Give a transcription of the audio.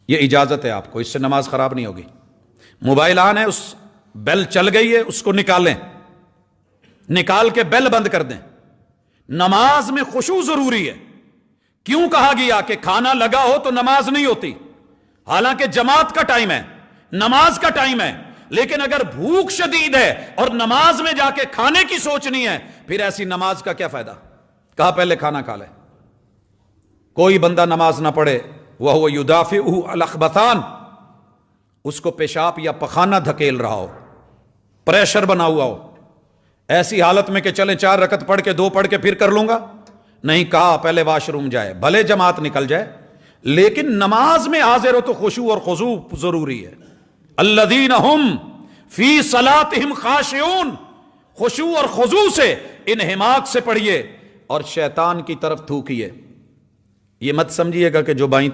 یہ اجازت ہے آپ کو، اس سے نماز خراب نہیں ہوگی۔ موبائل آن ہے، اس بیل چل گئی ہے، اس کو نکالیں، نکال کے بیل بند کر دیں۔ نماز میں خشوع ضروری ہے۔ کیوں کہا گیا کہ کھانا لگا ہو تو نماز نہیں ہوتی؟ حالانکہ جماعت کا ٹائم ہے، نماز کا ٹائم ہے، لیکن اگر بھوک شدید ہے اور نماز میں جا کے کھانے کی سوچنی ہے، پھر ایسی نماز کا کیا فائدہ؟ کہا پہلے کھانا کھا لے۔ کوئی بندہ نماز نہ پڑھے وَهُوَ يُدَافِعُهُ الْأَخْبَثَانِ، اس کو پیشاب یا پخانہ دھکیل رہا ہو، پریشر بنا ہوا ہو، ایسی حالت میں کہ چلیں 4 رکعت پڑھ کے 2 پڑھ کے پھر کر لوں گا، نہیں، کہا پہلے واش روم جائے، بھلے جماعت نکل جائے، لیکن نماز میں حاضر ہو تو خشوع اور خضوع ضروری ہے۔ الذین ہم فی صلاتہم خاشعون، خشوع اور خضوع سے، انہماک سے پڑھیے اور شیطان کی طرف تھوکیے۔ یہ مت سمجھیے گا کہ جو بائیں